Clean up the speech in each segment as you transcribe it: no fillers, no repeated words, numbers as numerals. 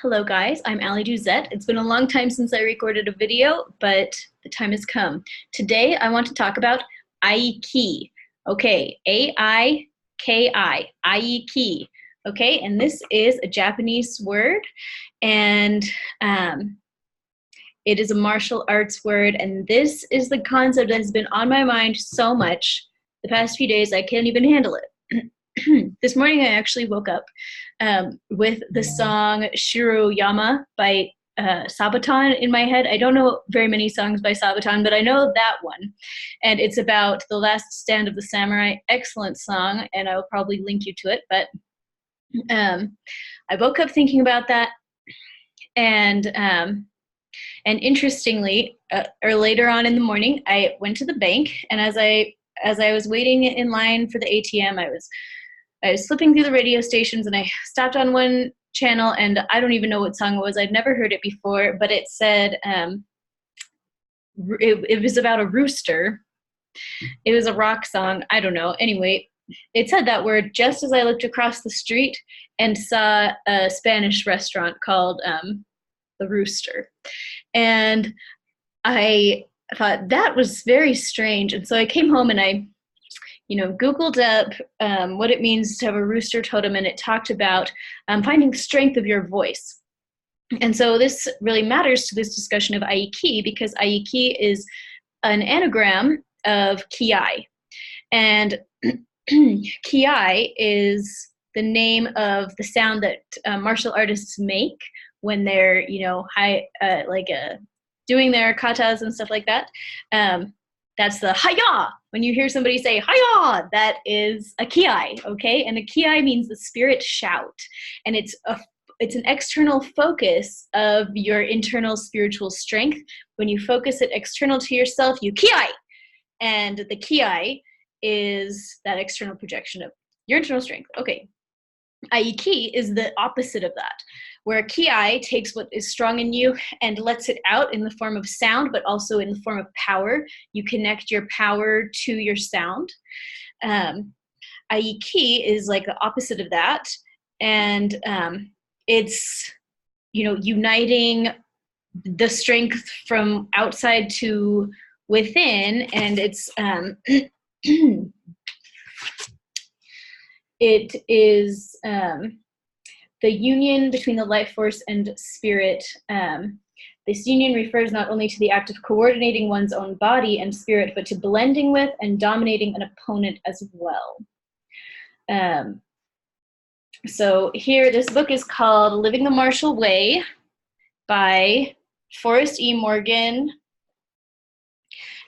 Hello guys, I'm Ali Duzette. It's been a long time since I recorded a video, but the time has come. Today I want to talk about Aiki. Okay, A-I-K-I, Aiki. Okay, and this is a Japanese word, and it is a martial arts word, and this is the concept that has been on my mind so much the past few days I can't even handle it. This morning I actually woke up with the song Shiroyama by Sabaton in my head. I don't know very many songs by Sabaton, but I know that one. And it's about the last stand of the samurai. Excellent song, and I will probably link you to it. But I woke up thinking about that, and interestingly, or later on in the morning, I went to the bank, and as I was waiting in line for the ATM, I was flipping through the radio stations, and I stopped on one channel, and I don't even know what song it was. I'd never heard it before, but it said, it was about a rooster. It was a rock song. I don't know. Anyway, it said that word just as I looked across the street and saw a Spanish restaurant called The Rooster. And I thought that was very strange. And so I came home and I Googled up what it means to have a rooster totem, and it talked about finding strength of your voice. And so this really matters to this discussion of Aiki, because Aiki is an anagram of Kiai. And Kiai is the name of the sound that martial artists make when they're, doing their katas and stuff like that. That's the hi-ya. When you hear somebody say hi-ya, that is a kiai, okay? And a kiai means the spirit shout. And it's an external focus of your internal spiritual strength. When you focus it external to yourself, you kiai. And the kiai is that external projection of your internal strength. Okay. Aiki is the opposite of that, where Kiai takes what is strong in you and lets it out in the form of sound, but also in the form of power. You connect your power to your sound. Aiki is like the opposite of that, and it's uniting the strength from outside to within, and it's it is the union between the life force and spirit. This union refers not only to the act of coordinating one's own body and spirit, but to blending with and dominating an opponent as well. So here, this book is called Living the Martial Way by Forrest E. Morgan.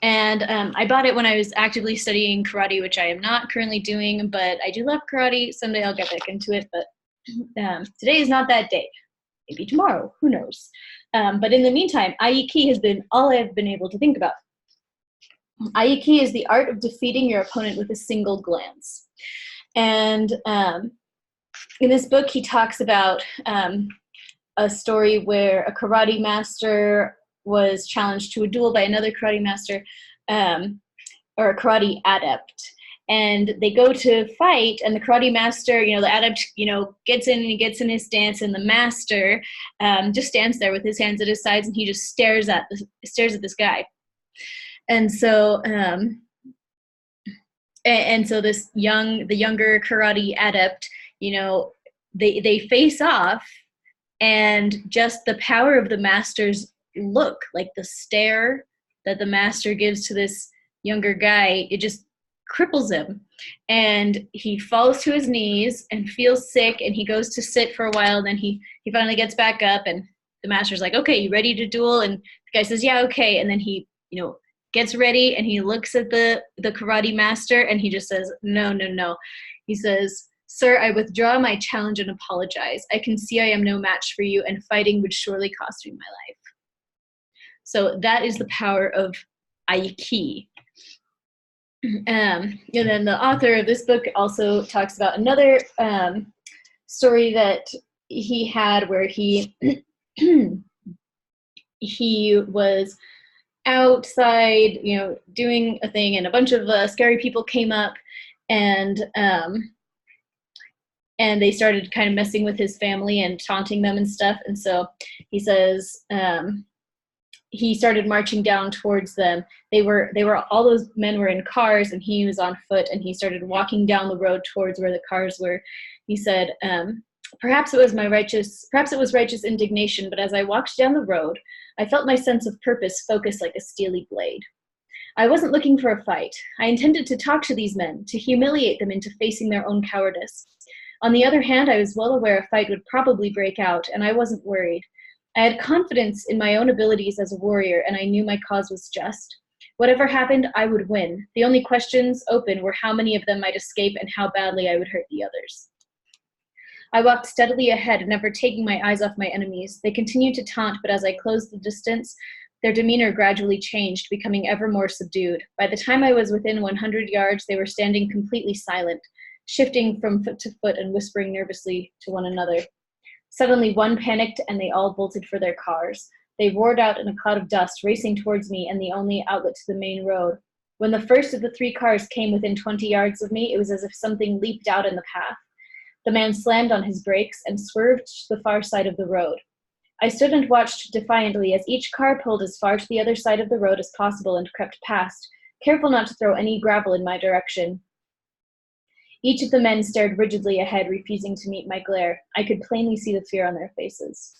And I bought it when I was actively studying karate, which I am not currently doing, but I do love karate. Someday I'll get back into it, but today is not that day. Maybe tomorrow, who knows? But in the meantime, Aiki has been all I've been able to think about. Aiki is the art of defeating your opponent with a single glance. And in this book, he talks about a story where a karate master was challenged to a duel by another karate master, or a karate adept. And they go to fight, and the karate master, the adept, gets in and he gets in his stance, and the master just stands there with his hands at his sides, and he just stares at this guy. And so, the younger karate adept, they face off, and just the power of the master's look, like the stare that the master gives to this younger guy, it just cripples him, and he falls to his knees and feels sick, and he goes to sit for a while, and then he finally gets back up, and the master's like, okay, you ready to duel? And the guy says, yeah, okay. And then he gets ready, and he looks at the karate master, and he just says, no. He says, sir, I withdraw my challenge and apologize. I can see I am no match for you, and fighting would surely cost me my life. So that is the power of Aiki. And then the author of this book also talks about another story that he had where he was outside, doing a thing, and a bunch of scary people came up, and and they started kind of messing with his family and taunting them and stuff. And so he says, he started marching down towards them. They were all those men were in cars, and he was on foot, and he started walking down the road towards where the cars were. He said, perhaps it was righteous indignation, but as I walked down the road, I felt my sense of purpose focus like a steely blade. I wasn't looking for a fight. I intended to talk to these men, to humiliate them into facing their own cowardice. On the other hand, I was well aware a fight would probably break out, and I wasn't worried. I had confidence in my own abilities as a warrior, and I knew my cause was just. Whatever happened, I would win. The only questions open were how many of them might escape and how badly I would hurt the others. I walked steadily ahead, never taking my eyes off my enemies. They continued to taunt, but as I closed the distance, their demeanor gradually changed, becoming ever more subdued. By the time I was within 100 yards, they were standing completely silent, shifting from foot to foot and whispering nervously to one another. Suddenly, one panicked, and they all bolted for their cars. They roared out in a cloud of dust, racing towards me and the only outlet to the main road. When the first of the 3 cars came within 20 yards of me, it was as if something leaped out in the path. The man slammed on his brakes and swerved to the far side of the road. I stood and watched defiantly as each car pulled as far to the other side of the road as possible and crept past, careful not to throw any gravel in my direction. Each of the men stared rigidly ahead, refusing to meet my glare. I could plainly see the fear on their faces.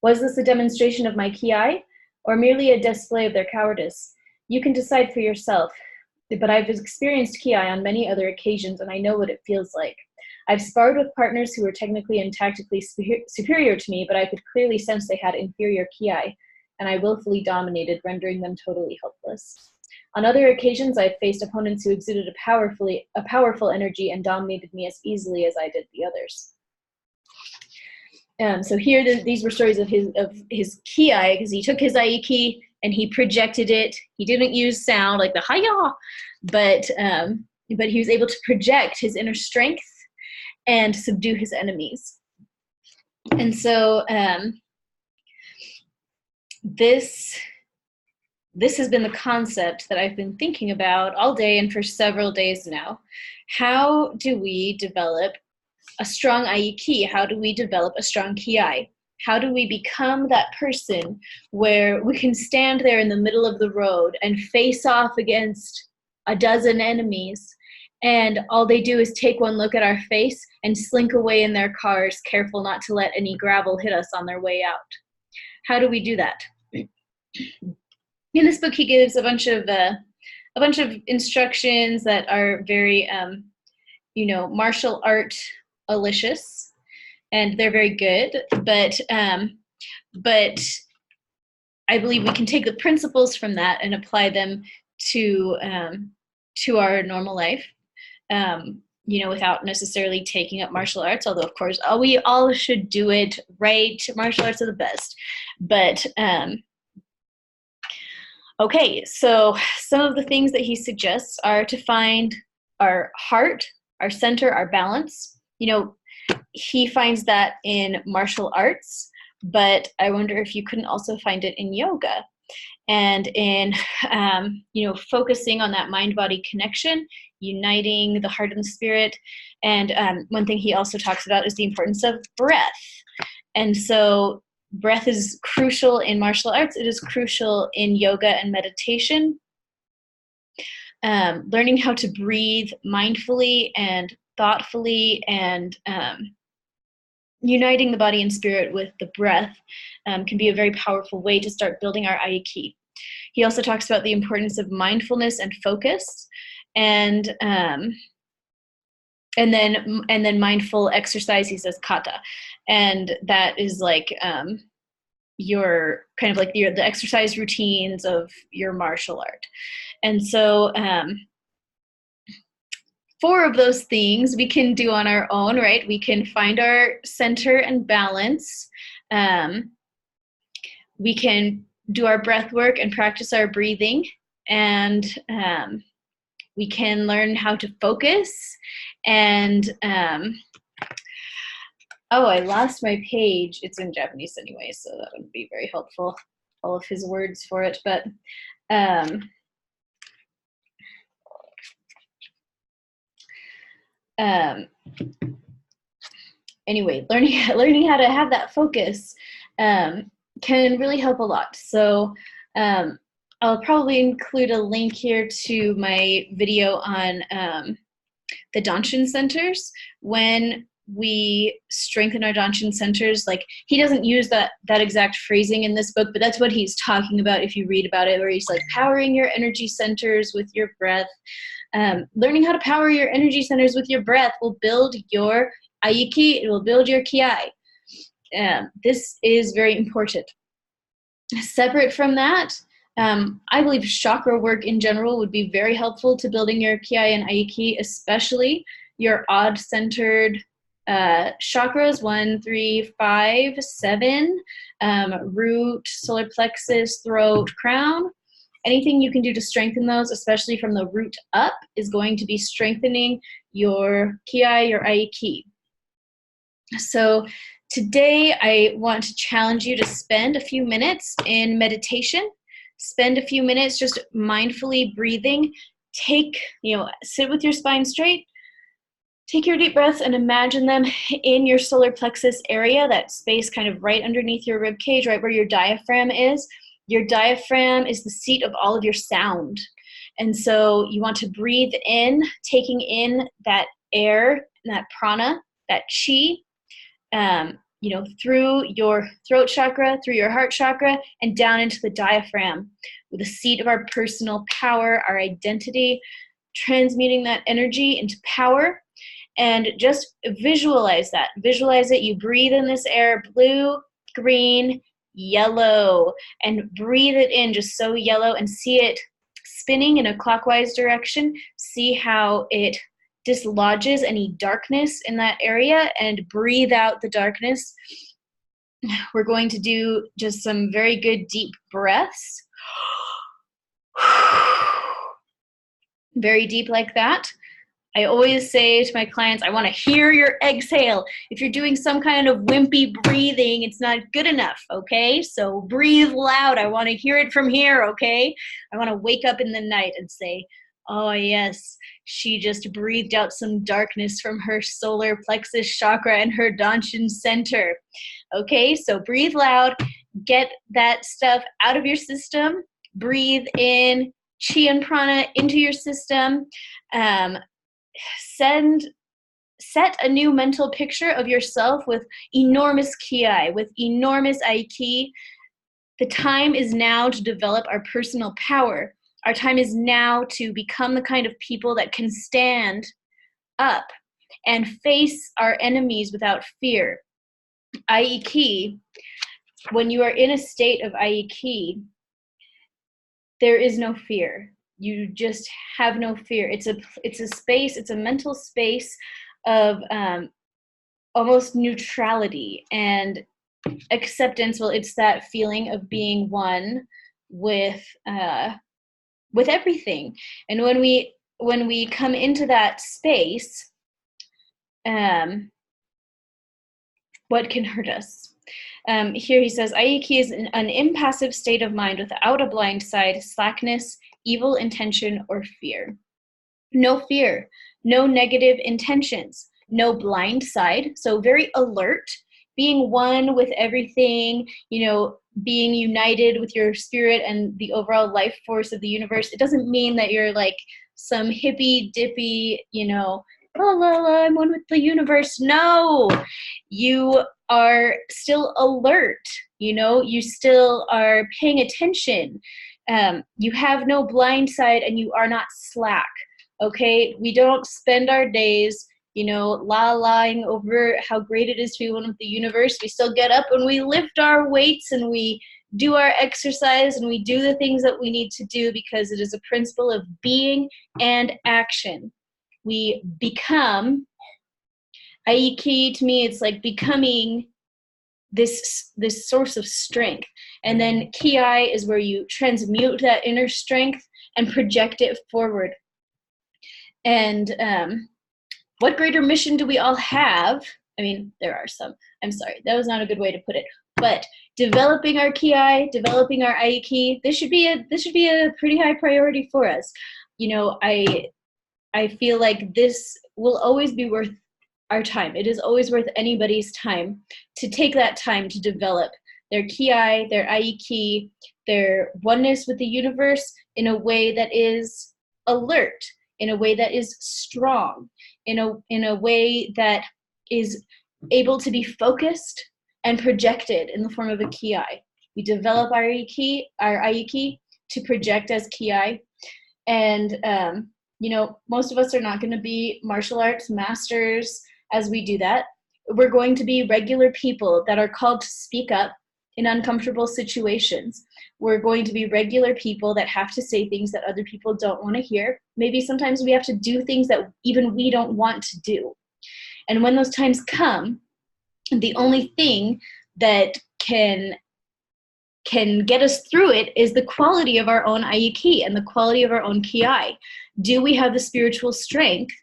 Was this a demonstration of my Kiai, or merely a display of their cowardice? You can decide for yourself, but I've experienced Kiai on many other occasions, and I know what it feels like. I've sparred with partners who were technically and tactically superior to me, but I could clearly sense they had inferior Kiai, and I willfully dominated, rendering them totally helpless. On other occasions, I've faced opponents who exuded a powerful energy and dominated me as easily as I did the others. So here, these were stories of his Kiai, because he took his Aiki and he projected it. He didn't use sound like the hi-ya, but he was able to project his inner strength and subdue his enemies. And so this has been the concept that I've been thinking about all day and for several days now. How do we develop a strong Aiki? How do we develop a strong Kiai? How do we become that person where we can stand there in the middle of the road and face off against a dozen enemies, and all they do is take one look at our face and slink away in their cars, careful not to let any gravel hit us on their way out? How do we do that? In this book, he gives a bunch of instructions that are very, martial art alicious, and they're very good. But I believe we can take the principles from that and apply them to our normal life, without necessarily taking up martial arts. Although, of course, we all should do it, right? Martial arts are the best, but. Okay, so some of the things that he suggests are to find our heart, our center, our balance. He finds that in martial arts, but I wonder if you couldn't also find it in yoga and in, focusing on that mind-body connection, uniting the heart and the spirit. And one thing he also talks about is the importance of breath. And so breath is crucial in martial arts. It is crucial in yoga and meditation. Learning how to breathe mindfully and thoughtfully and uniting the body and spirit with the breath can be a very powerful way to start building our Aiki. He also talks about the importance of mindfulness and focus, and then mindful exercise. He says kata, and that is like your kind of like the exercise routines of your martial art. And so 4 of those things we can do on our own, right? We can find our center and balance. We can do our breath work and practice our breathing, and we can learn how to focus. And oh, I lost my page. It's in Japanese anyway, so that wouldn't be very helpful, all of his words for it. But anyway, learning how to have that focus can really help a lot. So I'll probably include a link here to my video on the Danshin centers. When we strengthen our Danshin centers, like he doesn't use that exact phrasing in this book, but that's what he's talking about if you read about it, where he's like powering your energy centers with your breath. Learning how to power your energy centers with your breath will build your Aiki, it will build your Kiai. This is very important. Separate from that, I believe chakra work in general would be very helpful to building your Kiai and Aiki, especially your odd-centered chakras, 1, 3, 5, 7, root, solar plexus, throat, crown. Anything you can do to strengthen those, especially from the root up, is going to be strengthening your Kiai, your Aiki. So today I want to challenge you to spend a few minutes in meditation. Spend a few minutes just mindfully breathing. Sit with your spine straight. Take your deep breaths and imagine them in your solar plexus area, that space kind of right underneath your rib cage, right where your diaphragm is. Your diaphragm is the seat of all of your sound. And so you want to breathe in, taking in that air, that prana, that chi, through your throat chakra, through your heart chakra, and down into the diaphragm, with the seat of our personal power, our identity, transmuting that energy into power. And just visualize that. Visualize it. You breathe in this air, blue, green, yellow, and breathe it in just so yellow, and see it spinning in a clockwise direction. See how it dislodges any darkness in that area, and breathe out the darkness. We're going to do just some very good deep breaths. Very deep like that. I always say to my clients, I want to hear your exhale. If you're doing some kind of wimpy breathing, it's not good enough, okay? So breathe loud. I want to hear it from here, okay? I want to wake up in the night and say, oh yes, she just breathed out some darkness from her solar plexus chakra and her Danshin center. Okay, so breathe loud. Get that stuff out of your system. Breathe in chi and prana into your system. Set a new mental picture of yourself with enormous Kiai, with enormous Aiki. The time is now to develop our personal power. Our time is now to become the kind of people that can stand up and face our enemies without fear. Aiki, when you are in a state of Aiki, there is no fear. You just have no fear. It's a space, it's a mental space of almost neutrality and acceptance. Well, it's that feeling of being one with everything. And when we come into that space, what can hurt us? Here he says, Aiki is an impassive state of mind without a blind side, slackness, evil intention, or fear. No fear, no negative intentions, no blind side. So very alert, being one with everything, being united with your spirit and the overall life force of the universe. It doesn't mean that you're like some hippy dippy, la la la, I'm one with the universe. No, you are still alert, you still are paying attention. You have no blind side and you are not slack, okay? We don't spend our days, la-laing over how great it is to be one with the universe. We still get up and we lift our weights and we do our exercise and we do the things that we need to do, because it is a principle of being and action. We become, Aiki to me, it's like becoming this source of strength. And then Kiai is where you transmute that inner strength and project it forward. And what greater mission do we all have? I mean, there are some. I'm sorry, that was not a good way to put it. But developing our Kiai, developing our Aiki, this should be a pretty high priority for us. I feel like this will always be worth our time. It is always worth anybody's time to take that time to develop their Kiai, their Aiki, their oneness with the universe in a way that is alert, in a way that is strong, in a way that is able to be focused and projected in the form of a Kiai. We develop our Aiki to project as Kiai. And, most of us are not going to be martial arts masters as we do that. We're going to be regular people that are called to speak up in uncomfortable situations. We're going to be regular people that have to say things that other people don't want to hear. Maybe sometimes we have to do things that even we don't want to do. And when those times come, the only thing that can get us through it is the quality of our own Aiki and the quality of our own Kiai. Do we have the spiritual strength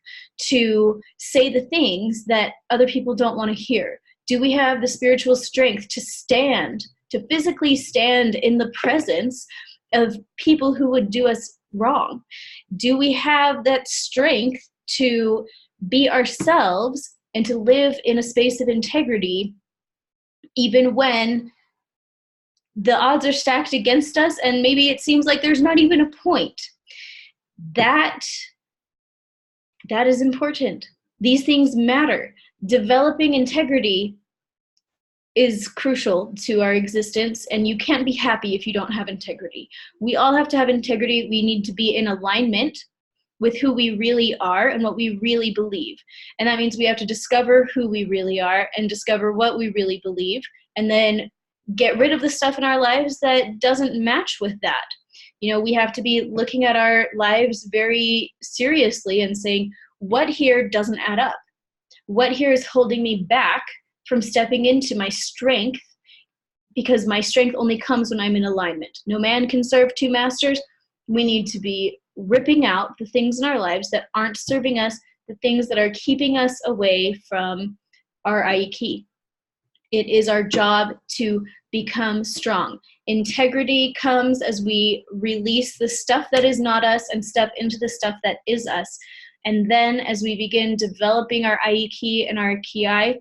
to say the things that other people don't want to hear? Do we have the spiritual strength to physically stand in the presence of people who would do us wrong? Do we have that strength to be ourselves and to live in a space of integrity even when the odds are stacked against us and maybe it seems like there's not even a point? That is important. These things matter. Developing integrity is crucial to our existence, and you can't be happy if you don't have integrity. We all have to have integrity. We need to be in alignment with who we really are and what we really believe. And that means we have to discover who we really are and discover what we really believe, and then get rid of the stuff in our lives that doesn't match with that. We have to be looking at our lives very seriously and saying, what here doesn't add up? What here is holding me back from stepping into my strength? Because my strength only comes when I'm in alignment. No man can serve two masters. We need to be ripping out the things in our lives that aren't serving us, the things that are keeping us away from our Aiki. It is our job to become strong. Integrity comes as we release the stuff that is not us and step into the stuff that is us. And then as we begin developing our Aiki and our Kiai,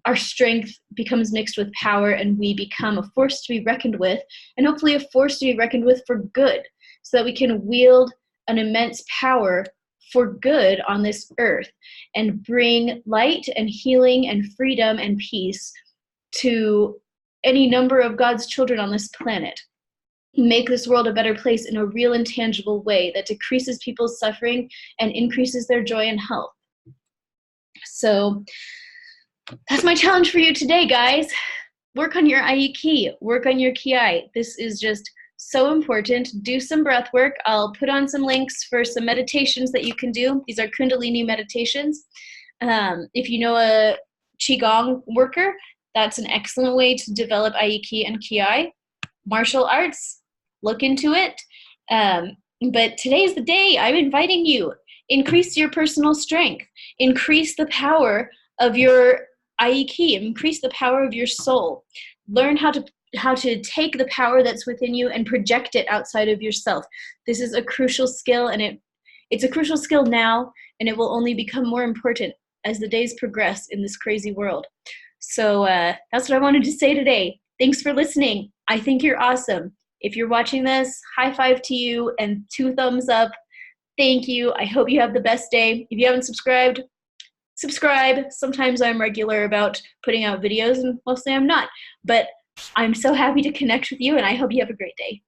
our strength becomes mixed with power and we become a force to be reckoned with, and hopefully a force to be reckoned with for good, so that we can wield an immense power for good on this earth and bring light and healing and freedom and peace to any number of God's children on this planet. Make this world a better place in a real and tangible way that decreases people's suffering and increases their joy and health. So that's my challenge for you today, guys. Work on your Aiki, work on your Kiai. This is just so important. Do some breath work. I'll put on some links for some meditations that you can do. These are Kundalini meditations. If you know a Qigong worker, that's an excellent way to develop Aiki and Kiai. Martial arts, look into it. But today's the day. I'm inviting you. Increase your personal strength. Increase the power of your Aiki. Increase the power of your soul. Learn how to take the power that's within you and project it outside of yourself. This is a crucial skill, and it's a crucial skill now, and it will only become more important as the days progress in this crazy world. So that's what I wanted to say today. Thanks for listening. I think you're awesome. If you're watching this, high five to you and 2 thumbs up. Thank you. I hope you have the best day. If you haven't subscribed, subscribe. Sometimes I'm regular about putting out videos, and mostly I'm not. But I'm so happy to connect with you, and I hope you have a great day.